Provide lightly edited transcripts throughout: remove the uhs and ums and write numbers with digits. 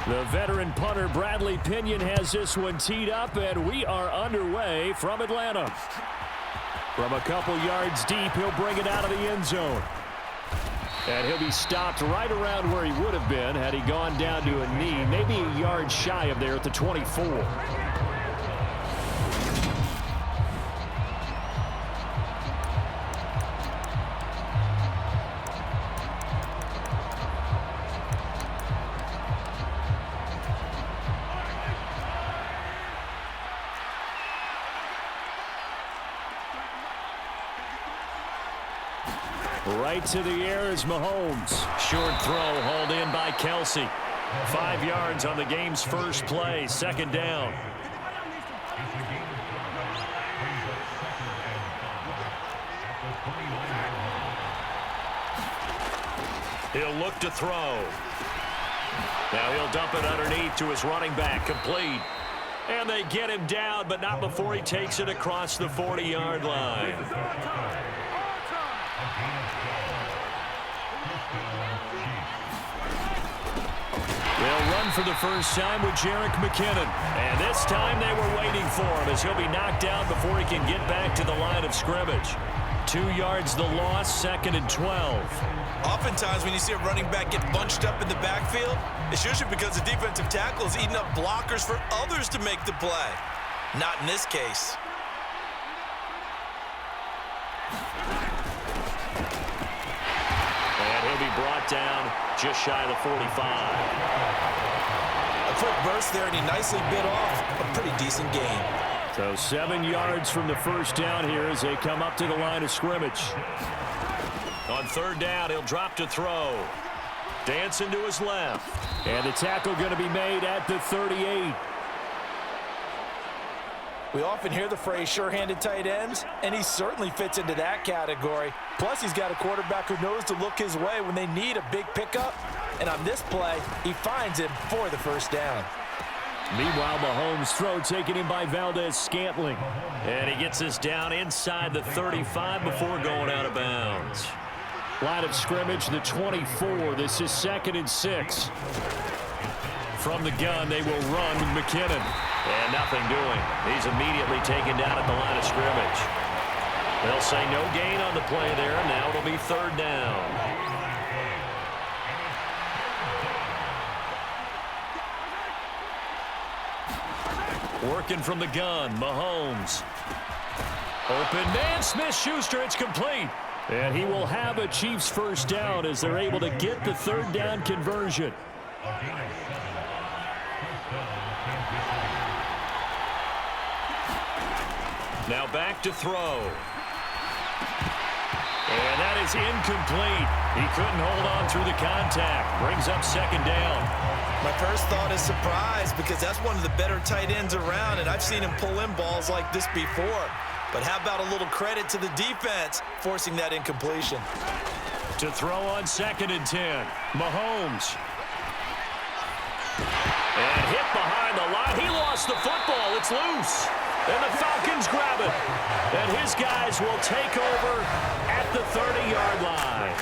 The veteran punter Bradley Pinion has this one teed up, and we are underway from Atlanta. From a couple yards deep, he'll bring it out of the end zone. And he'll be stopped right around where he would have been had he gone down to a knee, maybe a yard shy of there at the 24. Right to the air is Mahomes. Short throw hauled in by Kelsey. 5 yards on the game's first play. Second down. He'll look to throw. Now he'll dump it underneath to his running back. Complete. And they get him down, but not before he takes it across the 40-yard line. They'll run for the first time with Jerick McKinnon. And this time they were waiting for him as he'll be knocked down before he can get back to the line of scrimmage. 2 yards the loss, second and 12. Oftentimes when you see a running back get bunched up in the backfield, it's usually because the defensive tackle is eating up blockers for others to make the play. Not in this case. And he'll be brought down just shy of the 45. A quick burst there, and he nicely bit off a pretty decent gain. So 7 yards from the first down here as they come up to the line of scrimmage. On third down, he'll drop to throw. Dancing to his left. And the tackle going to be made at the 38. We often hear the phrase sure-handed tight ends, and he certainly fits into that category. Plus, he's got a quarterback who knows to look his way when they need a big pickup. And on this play, he finds him for the first down. Meanwhile, Mahomes' throw taken in by Valdez-Scantling. And he gets us down inside the 35 before going out of bounds. Line of scrimmage, the 24. This is 2nd and 6. From the gun, they will run with McKinnon. And nothing doing. He's immediately taken down at the line of scrimmage. They'll say no gain on the play there. Now it'll be third down. Working from the gun, Mahomes. Open man, Smith-Schuster, it's complete. And he will have a Chiefs first down as they're able to get the third down conversion. Now back to throw. And that is incomplete. He couldn't hold on through the contact. Brings up second down. My first thought is surprise because that's one of the better tight ends around, and I've seen him pull in balls like this before. But how about a little credit to the defense forcing that incompletion? To throw on 2nd and 10. Mahomes. And hit behind the line. He lost the football. It's loose. And the Falcons grab it. And his guys will take over at the 30-yard line.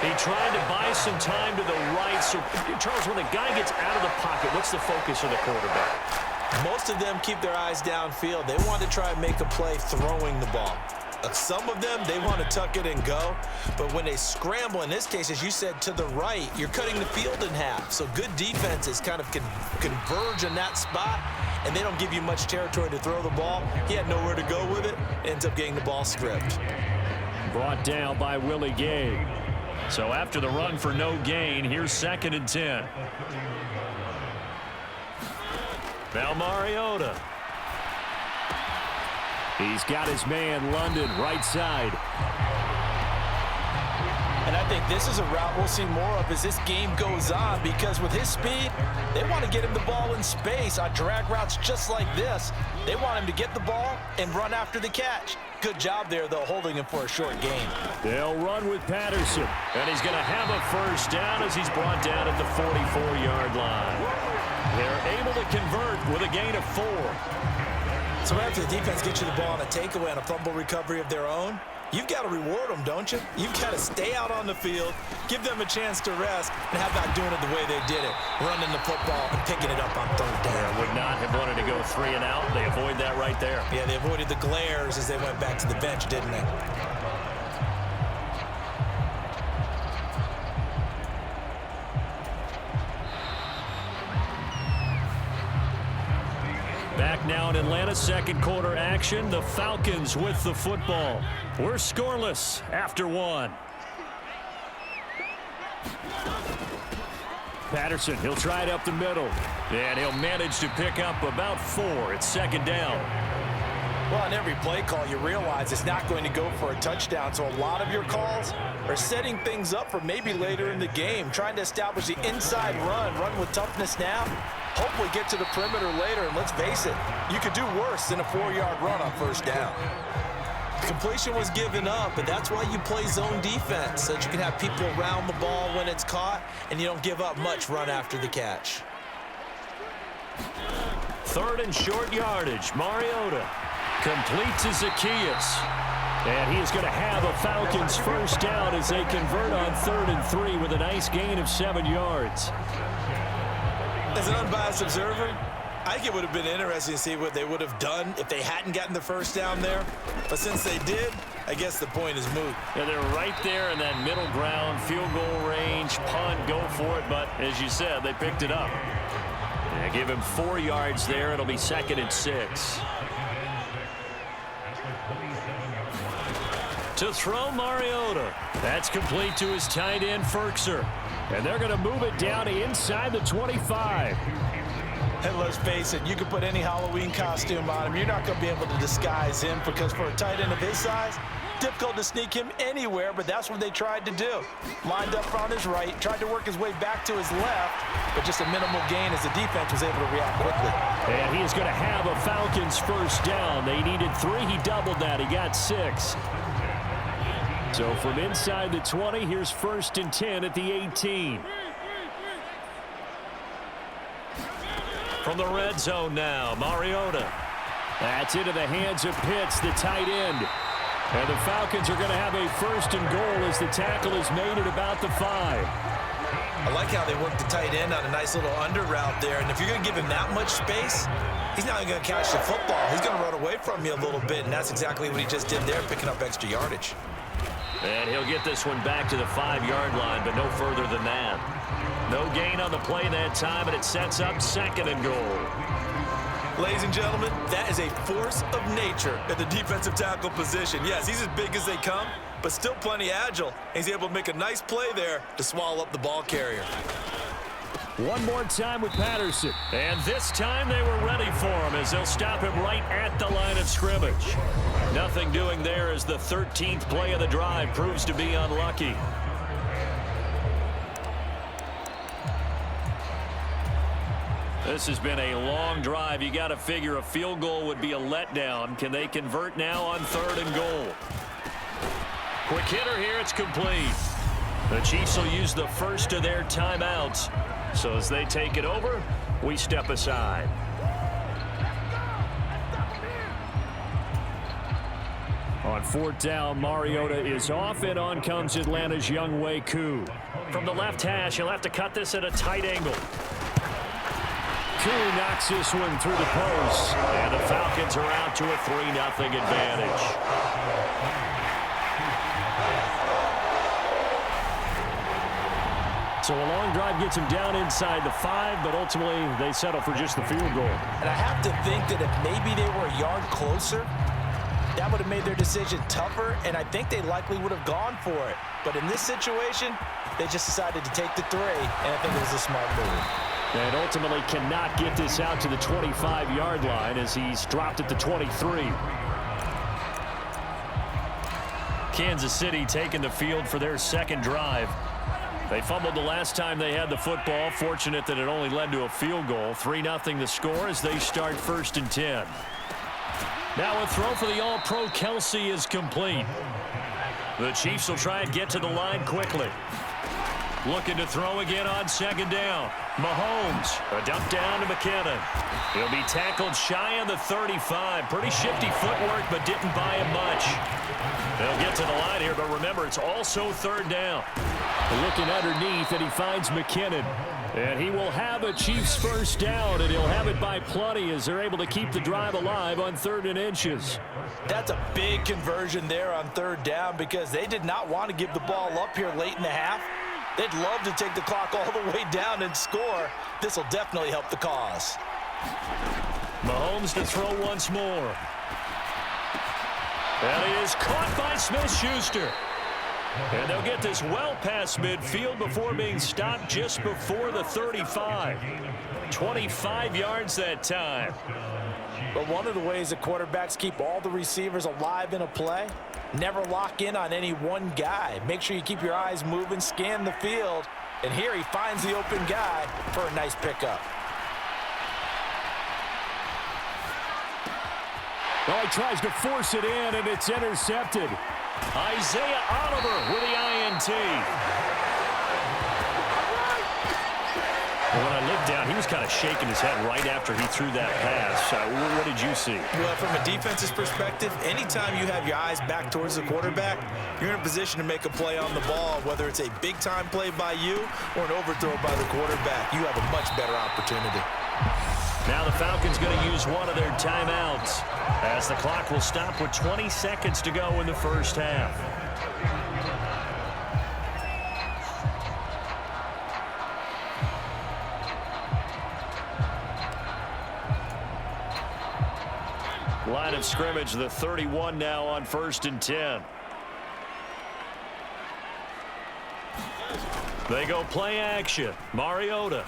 He tried to buy some time to the right. So, Charles, when the guy gets out of the pocket, what's the focus of the quarterback? Most of them keep their eyes downfield. They want to try and make a play throwing the ball. Some of them, they want to tuck it and go. But when they scramble, in this case, as you said, to the right, you're cutting the field in half. So good defenses kind of converge in that spot, and they don't give you much territory to throw the ball. He had nowhere to go with it. Ends up getting the ball stripped. Brought down by Willie Gay. So after the run for no gain, here's 2nd and 10. Now Mariota. He's got his man, London, right side. And I think this is a route we'll see more of as this game goes on, because with his speed, they want to get him the ball in space on drag routes just like this. They want him to get the ball and run after the catch. Good job there, though, holding him for a short gain. They'll run with Patterson, and he's going to have a first down as he's brought down at the 44-yard line. They're able to convert with a gain of 4. So after the defense gets you the ball on a takeaway on a fumble recovery of their own, you've got to reward them, don't you? You've got to stay out on the field, give them a chance to rest, and how about doing it the way they did it, running the football and picking it up on third down. Yeah, would not have wanted to go 3 and out. They avoid that right there. Yeah, they avoided the glares as they went back to the bench, didn't they? Back now in Atlanta, second quarter action. The Falcons with the football. We're scoreless after 1. Patterson, he'll try it up the middle. And he'll manage to pick up about 4. It's second down. Well, on every play call, you realize it's not going to go for a touchdown. So a lot of your calls are setting things up for maybe later in the game, trying to establish the inside run with toughness now. Hopefully get to the perimeter later, and let's face it, you could do worse than a 4-yard run on first down. Completion was given up, but that's why you play zone defense, so that you can have people around the ball when it's caught, and you don't give up much run after the catch. 3rd and short yardage. Mariota completes to Zacchaeus. And he is going to have a Falcons first down as they convert on 3rd and 3 with a nice gain of 7 yards. As an unbiased observer, I think it would have been interesting to see what they would have done if they hadn't gotten the first down there. But since they did, I guess the point is moot. Yeah, they're right there in that middle ground, field goal range, punt, go for it. But as you said, they picked it up. Yeah, give him 4 yards there. It'll be 2nd and 6. To throw Mariota. That's complete to his tight end, Ferkser. And they're going to move it down inside the 25. And let's face it, you can put any Halloween costume on him. You're not going to be able to disguise him because for a tight end of his size, difficult to sneak him anywhere, but that's what they tried to do. Lined up on his right, tried to work his way back to his left, but just a minimal gain as the defense was able to react quickly. And he is going to have a Falcons first down. They needed 3. He doubled that. He got 6. So from inside the 20, here's 1st and 10 at the 18. From the red zone now, Mariota. That's into the hands of Pitts, the tight end. And the Falcons are going to have a 1st and goal as the tackle is made at about the 5. I like how they work the tight end on a nice little under route there. And if you're going to give him that much space, he's not going to catch the football. He's going to run away from you a little bit, and that's exactly what he just did there, picking up extra yardage. And he'll get this one back to the 5-yard line, but no further than that. No gain on the play that time, and it sets up 2nd and goal. Ladies and gentlemen, that is a force of nature at the defensive tackle position. Yes, he's as big as they come, but still plenty agile. He's able to make a nice play there to swallow up the ball carrier. One more time with Patterson. And this time they were ready for him as they'll stop him right at the line of scrimmage. Nothing doing there as the 13th play of the drive proves to be unlucky. This has been a long drive. You got to figure a field goal would be a letdown. Can they convert now on 3rd and goal? Quick hitter here. It's complete. The Chiefs will use the first of their timeouts. So as they take it over, we step aside. On 4th down, Mariota is off, and on comes Atlanta's Younghoe Koo. From the left hash, he'll have to cut this at a tight angle. Koo knocks this one through the post, and the Falcons are out to a 3-0 advantage. So a long drive gets him down inside the 5, but ultimately they settle for just the field goal. And I have to think that if maybe they were a yard closer, that would have made their decision tougher, and I think they likely would have gone for it. But in this situation, they just decided to take the 3, and I think it was a smart move. And ultimately cannot get this out to the 25-yard line as he's dropped at the 23. Kansas City taking the field for their 2nd drive. They fumbled the last time they had the football. Fortunate that it only led to a field goal. 3-0 the score as they start 1st and 10. Now a throw for the All-Pro Kelsey is complete. The Chiefs will try and get to the line quickly. Looking to throw again on second down. Mahomes, a dump down to McKinnon. He'll be tackled shy of the 35. Pretty shifty footwork, but didn't buy him much. They'll get to the line here, but remember, it's also third down. Looking underneath, and he finds McKinnon. And he will have a Chiefs first down, and he'll have it by plenty as they're able to keep the drive alive on 3rd and inches. That's a big conversion there on 3rd down because they did not want to give the ball up here late in the half. They'd love to take the clock all the way down and score. This will definitely help the cause. Mahomes to throw once more. And he is caught by Smith-Schuster. And they'll get this well past midfield before being stopped just before the 35. 25 yards that time. But one of the ways that quarterbacks keep all the receivers alive in a play, never lock in on any one guy. Make sure you keep your eyes moving, scan the field. And here he finds the open guy for a nice pickup. Oh, he tries to force it in, and it's intercepted. Isaiah Oliver with the INT. Well, when I looked down, he was kind of shaking his head right after he threw that pass. What did you see? Well, from a defense's perspective, anytime you have your eyes back towards the quarterback, you're in a position to make a play on the ball, whether it's a big-time play by you or an overthrow by the quarterback. You have a much better opportunity. Now the Falcons going to use one of their timeouts as the clock will stop with 20 seconds to go in the first half. Line of scrimmage, the 31 now on 1st and 10. They go play action. Mariota.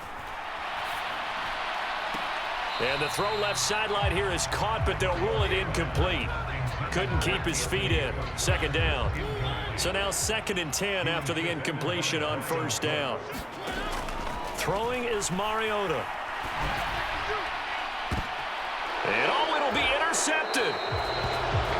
And the throw left sideline here is caught, but they'll rule it incomplete. Couldn't keep his feet in. 2nd down. So now 2nd and 10 after the incompletion on 1st down. Throwing is Mariota. And it'll be intercepted.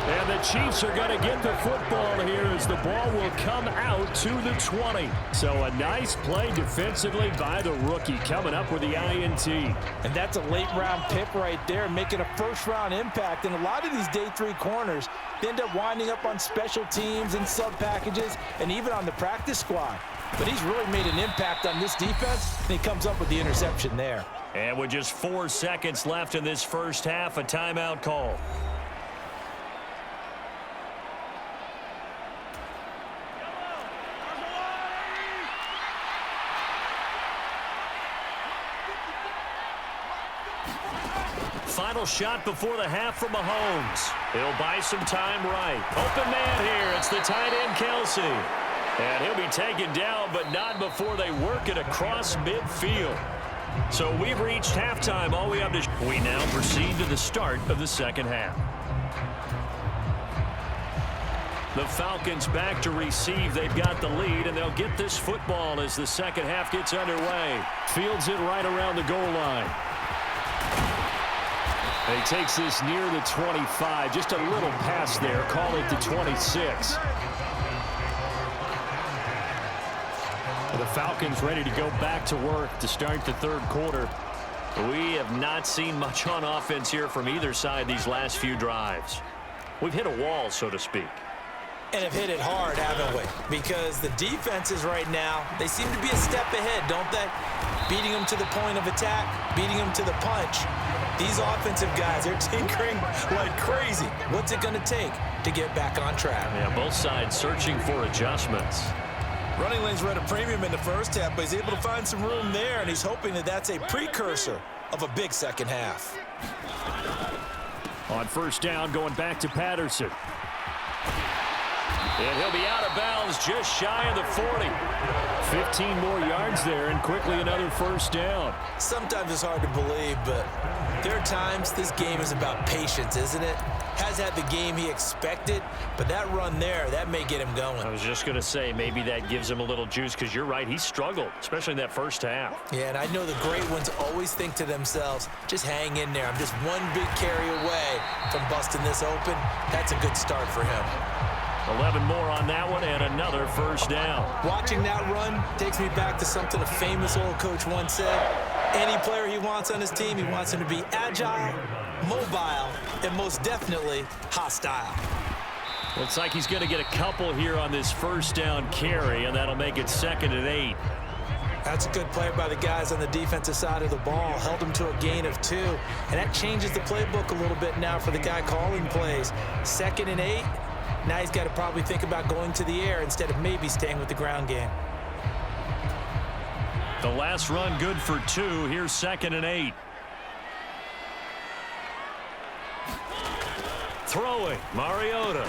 And the Chiefs are going to get the football here as the ball will come out to the 20. So a nice play defensively by the rookie coming up with the INT. And that's a late-round pick right there, making a first-round impact. And a lot of these day 3 corners, they end up winding up on special teams and sub-packages and even on the practice squad. But he's really made an impact on this defense, and he comes up with the interception there. And with just 4 seconds left in this first half, a timeout call. Final shot before the half from Mahomes. He'll buy some time right. Open man here. It's the tight end, Kelsey. And he'll be taken down, but not before they work it across midfield. So we've reached halftime. All we have to... We now proceed to the start of the second half. The Falcons back to receive. They've got the lead, and they'll get this football as the second half gets underway. Fields it right around the goal line. And he takes this near the 25. Just a little pass there. Call it the 26. The Falcons ready to go back to work to start the 3rd quarter. We have not seen much on offense here from either side these last few drives. We've hit a wall, so to speak. And have hit it hard, haven't we? Because the defenses right now, they seem to be a step ahead, don't they? Beating them to the point of attack, beating them to the punch. These offensive guys are tinkering like crazy. What's it going to take to get back on track? Yeah, both sides searching for adjustments. Running lanes were at a premium in the first half, but he's able to find some room there, and he's hoping that that's a precursor of a big second half. On 1st down, going back to Patterson. And he'll be out of bounds just shy of the 40. 15 more yards there, and quickly another 1st down. Sometimes it's hard to believe, but there are times this game is about patience, isn't it? Has had the game he expected, but that run there, that may get him going. I was just going to say, maybe that gives him a little juice, because you're right, he struggled, especially in that first half. Yeah, and I know the great ones always think to themselves, just hang in there. I'm just one big carry away from busting this open. That's a good start for him. 11 more on that one, and another. another first down. Watching that run takes me back to something a famous old coach once said. Any player he wants on his team, he wants him to be agile, mobile, and most definitely hostile. Looks like he's going to get a couple here on this first down carry, and that'll make it 2nd and 8. That's a good play by the guys on the defensive side of the ball. Held him to a gain of 2. And that changes the playbook a little bit now for the guy calling plays. 2nd and 8. Now he's got to probably think about going to the air instead of maybe staying with the ground game. The last run good for 2. Here's 2nd and 8. Throwing, Mariota.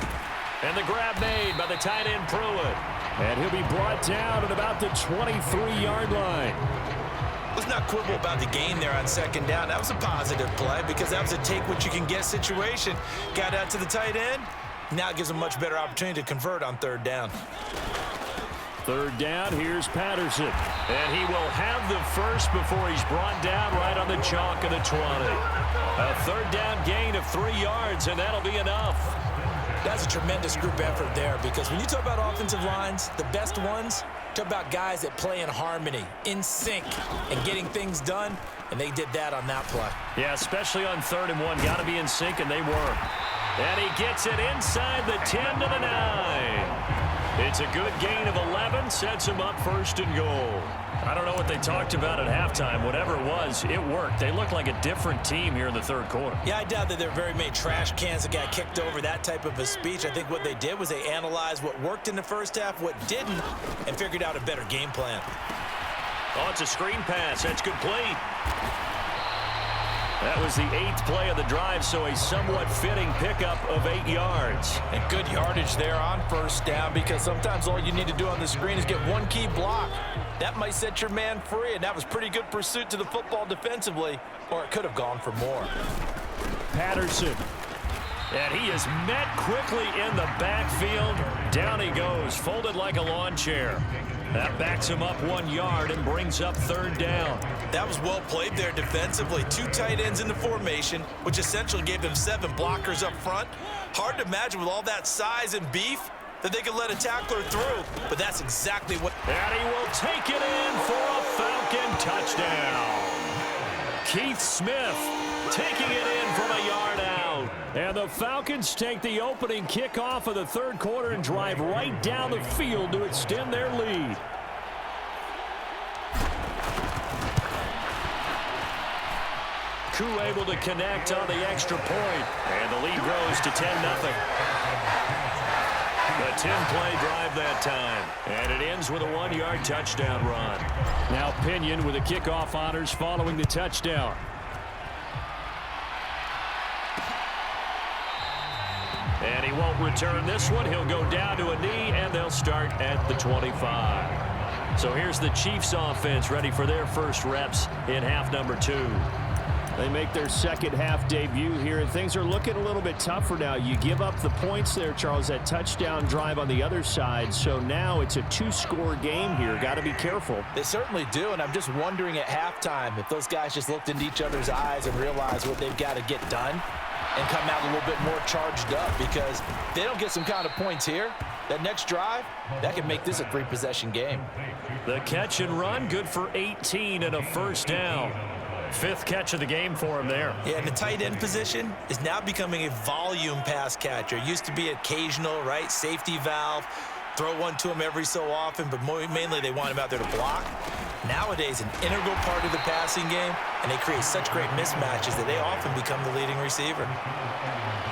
And the grab made by the tight end Pruitt. And he'll be brought down at about the 23-yard line. Let's not quibble about the gain there on 2nd down. That was a positive play because that was a take-what-you-can-get situation. Got out to the tight end. Now it gives him a much better opportunity to convert on 3rd down. 3rd down, here's Patterson. And he will have the first before he's brought down right on the chalk of the 20. A 3rd down gain of 3 yards, and that'll be enough. That's a tremendous group effort there because when you talk about offensive lines, the best ones, talk about guys that play in harmony, in sync, and getting things done, and they did that on that play. Yeah, especially on 3rd and 1. Got to be in sync, and they were. And he gets it inside the 10 to the 9. It's a good gain of 11, sets him up 1st and goal. I don't know what they talked about at halftime. Whatever it was, it worked. They look like a different team here in the 3rd quarter. Yeah, I doubt that there are very many trash cans that got kicked over, that type of a speech. I think what they did was they analyzed what worked in the first half, what didn't, and figured out a better game plan. Oh, it's a screen pass. That's complete. That was the 8th play of the drive, so a somewhat fitting pickup of 8 yards. And good yardage there on 1st down because sometimes all you need to do on the screen is get one key block. That might set your man free, and that was pretty good pursuit to the football defensively, or it could have gone for more. Patterson. And he is met quickly in the backfield. Down he goes, folded like a lawn chair. That backs him up 1 yard and brings up 3rd down. That was well played there defensively. 2 tight ends in the formation, which essentially gave them 7 blockers up front. Hard to imagine with all that size and beef that they could let a tackler through, but that's exactly what... And he will take it in for a Falcon touchdown. Keith Smith taking it in from a yard out. And the Falcons take the opening kickoff of the 3rd quarter and drive right down the field to extend their lead. Koo able to connect on the extra point. And the lead grows to 10-0. A 10-play drive that time. And it ends with a 1-yard touchdown run. Now Pinion with the kickoff honors following the touchdown. And he won't return this one. He'll go down to a knee, and they'll start at the 25. So here's the Chiefs offense ready for their first reps in half number 2. They make their 2nd half debut here, and things are looking a little bit tougher now. You give up the points there, Charles, that touchdown drive on the other side. So now it's a 2-score game here. Got to be careful. They certainly do, and I'm just wondering at halftime if those guys just looked into each other's eyes and realized what they've got to get done and come out a little bit more charged up, because if they don't get some kind of points here, that next drive, that can make this a 3-possession game. The catch and run, good for 18 and a 1st down. 5th catch of the game for him there. Yeah, and the tight end position is now becoming a volume pass catcher. Used to be occasional, right? Safety valve. Throw one to him every so often, but mainly they want him out there to block. Nowadays, an integral part of the passing game, and they create such great mismatches that they often become the leading receiver.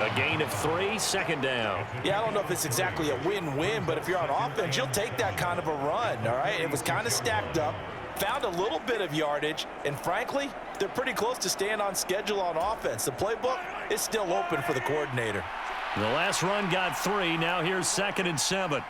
A gain of 3, 2nd down. Yeah, I don't know if it's exactly a win-win, but if you're on offense, you'll take that kind of a run, all right? It was kind of stacked up. Found a little bit of yardage, and frankly, they're pretty close to staying on schedule on offense. The playbook is still open for the coordinator. The last run got 3. Now here's 2nd and 7.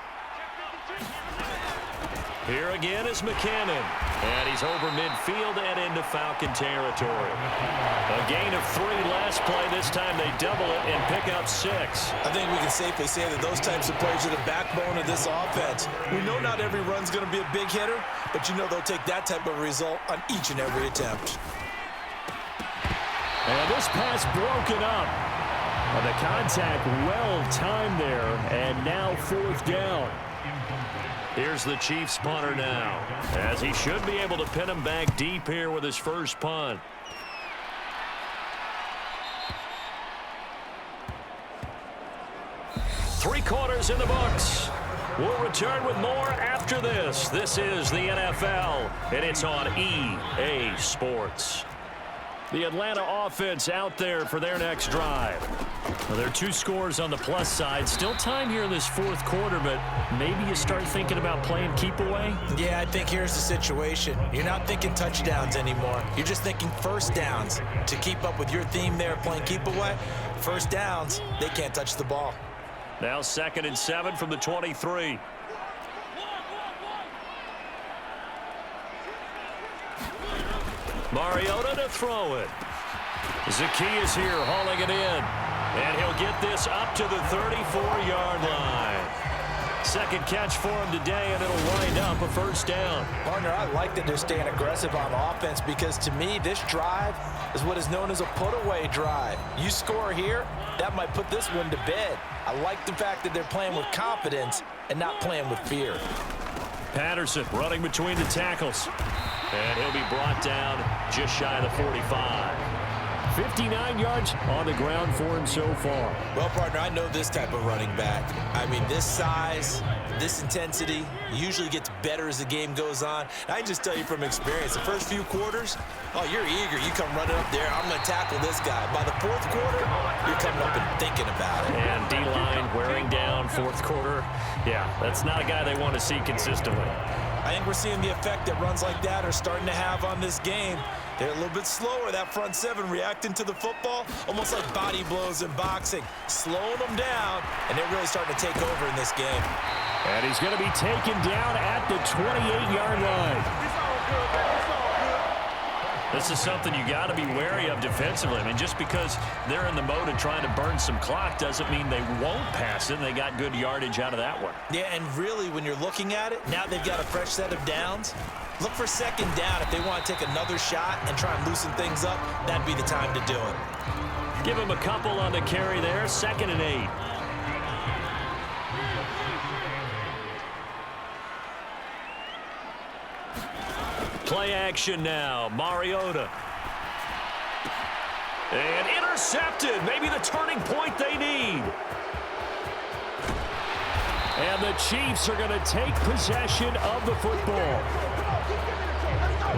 Here again is McKinnon. And he's over midfield and into Falcon territory. A gain of 3 last play. This time they double it and pick up 6. I think we can safely say that those types of plays are the backbone of this offense. We know not every run's going to be a big hitter, but you know they'll take that type of result on each and every attempt. And this pass broken up. And the contact well timed there, and now 4th down. Here's the Chiefs punter now, as he should be able to pin him back deep here with his first punt. Three quarters in the books. We'll return with more after this. This is the NFL, and it's on EA Sports. The Atlanta offense out there for their next drive. Well, there are 2 scores on the plus side. Still time here in this 4th quarter, but maybe you start thinking about playing keep away? Yeah, I think here's the situation. You're not thinking touchdowns anymore. You're just thinking first downs. To keep up with your theme there, playing keep away, first downs, they can't touch the ball. Now 2nd and 7 from the 23. Mariota to throw it. Zacchaeus here hauling it in. And he'll get this up to the 34-yard line. Second catch for him today, and it'll wind up a first down. Partner, I like that they're staying aggressive on offense because, to me, this drive is what is known as a put-away drive. You score here, that might put this one to bed. I like the fact that they're playing with confidence and not playing with fear. Patterson running between the tackles. And he'll be brought down just shy of the 45. 59 yards on the ground for him so far. Well, partner, I know this type of running back. I mean, this size, this intensity usually gets better as the game goes on. I can just tell you from experience, the first few quarters, oh, you're eager. You come running up there, I'm going to tackle this guy. By the 4th quarter, you're coming up and thinking about it. And D-line wearing down 4th quarter. Yeah, that's not a guy they want to see consistently. I think we're seeing the effect that runs like that are starting to have on this game. They're a little bit slower, that front 7 reacting to the football, almost like body blows in boxing, slowing them down, and they're really starting to take over in this game. And he's going to be taken down at the 28-yard line. This is something you got to be wary of defensively. I mean, just because they're in the mode of trying to burn some clock doesn't mean they won't pass it. And they got good yardage out of that one. Yeah, and really, when you're looking at it, now they've got a fresh set of downs. Look for 2nd down. If they want to take another shot and try and loosen things up, that'd be the time to do it. Give him a couple on the carry there. 2nd and 8. Play action now. Mariota. And intercepted. Maybe the turning point they need. And the Chiefs are going to take possession of the football.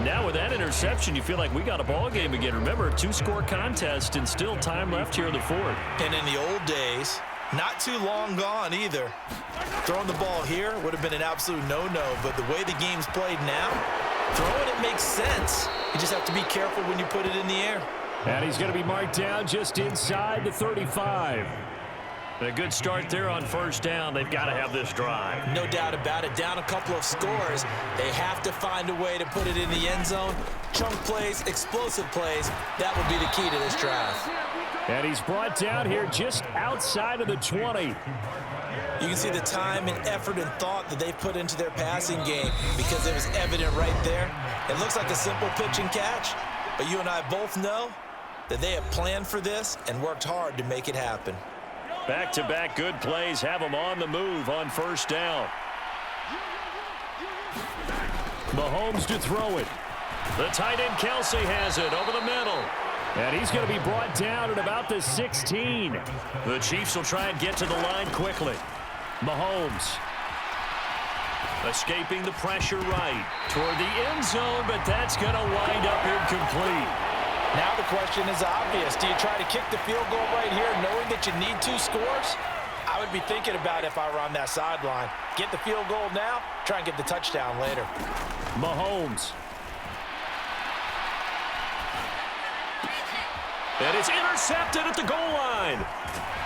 Now with that interception, you feel like we got a ball game again. Remember, 2-score contest and still time left here in the 4th. And in the old days, not too long gone either, throwing the ball here would have been an absolute no-no. But the way the game's played now, throwing it makes sense. You just have to be careful when you put it in the air. And he's going to be marked down just inside the 35. A good start there on first down. They've got to have this drive. No doubt about it. Down a couple of scores. They have to find a way to put it in the end zone. Chunk plays, explosive plays. That would be the key to this drive. And he's brought down here just outside of the 20. You can see the time and effort and thought that they put into their passing game because it was evident right there. It looks like a simple pitch and catch, but you and I both know that they have planned for this and worked hard to make it happen. Back-to-back good plays have them on the move on first down. Mahomes to throw it. The tight end Kelsey has it over the middle. And he's going to be brought down at about the 16. The Chiefs will try and get to the line quickly. Mahomes escaping the pressure right toward the end zone, but that's going to wind up incomplete. Now the question is obvious. Do you try to kick the field goal right here knowing that you need 2 scores? I would be thinking about if I were on that sideline. Get the field goal now, try and get the touchdown later. Mahomes. And it's intercepted at the goal line.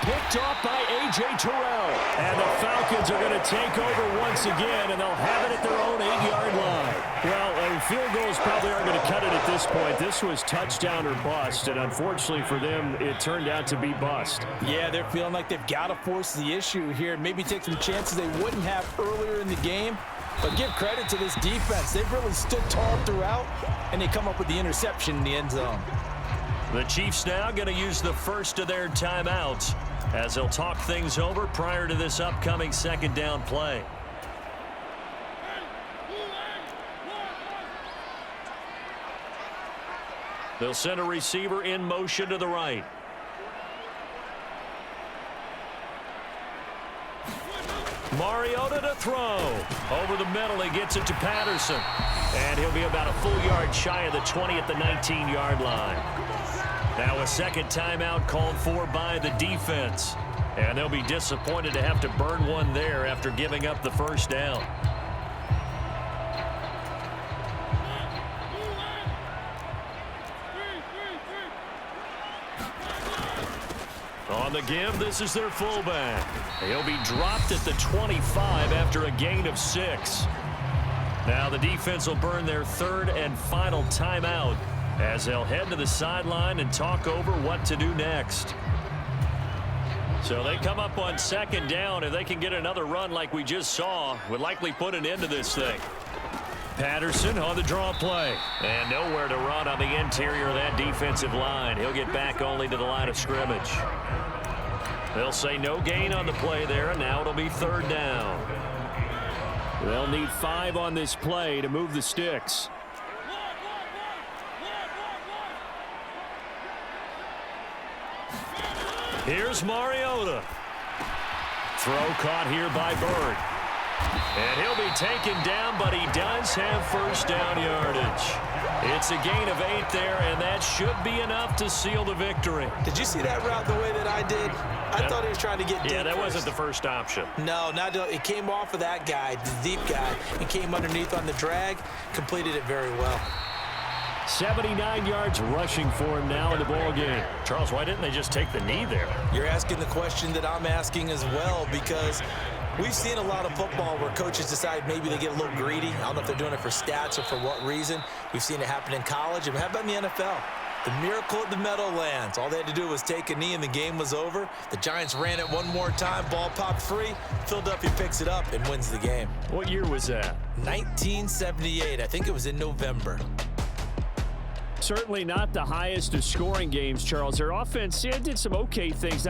Picked off by A.J. Terrell. And the Falcons are going to take over once again, and they'll have it at their own 8-yard line. Well, field goals probably aren't going to cut it at this point. This was touchdown or bust, and unfortunately for them, it turned out to be bust. Yeah, they're feeling like they've got to force the issue here, maybe take some chances they wouldn't have earlier in the game. But give credit to this defense. They've really stood tall throughout, and they come up with the interception in the end zone. The Chiefs now going to use the first of their timeouts as they'll talk things over prior to this upcoming second down play. They'll send a receiver in motion to the right. Mariota to throw. Over the middle, he gets it to Patterson. And he'll be about a full yard shy of the 20 at the 19-yard line. Now a second timeout called for by the defense. And they'll be disappointed to have to burn one there after giving up the first down. On the give, this is their fullback. He'll be dropped at the 25 after a gain of 6. Now the defense will burn their third and final timeout as they'll head to the sideline and talk over what to do next. So they come up on second down. If they can get another run like we just saw, would likely put an end to this thing. Patterson on the draw play. And nowhere to run on the interior of that defensive line. He'll get back only to the line of scrimmage. They'll say no gain on the play there, and now it'll be third down. They'll need 5 on this play to move the sticks. Here's Mariota. Throw caught here by Bird. And he'll be taken down, but he does have first down yardage. It's a gain of 8 there, and that should be enough to seal the victory. Did you see that route the way that I did? I thought he was trying to get deep. Yeah, that wasn't the first option. No, it came off of that guy, the deep guy, and came underneath on the drag, completed it very well. 79 yards rushing for him now in the ball game. Charles, why didn't they just take the knee there? You're asking the question that I'm asking as well, because we've seen a lot of football where coaches decide maybe they get a little greedy. I don't know if they're doing it for stats or for what reason. We've seen it happen in college. And how about in the NFL? The miracle at the Meadowlands. All they had to do was take a knee and the game was over. The Giants ran it one more time. Ball popped free. Philadelphia picks it up and wins the game. What year was that? 1978. I think it was in November. Certainly not the highest of scoring games, Charles. Their offense did some okay things. Not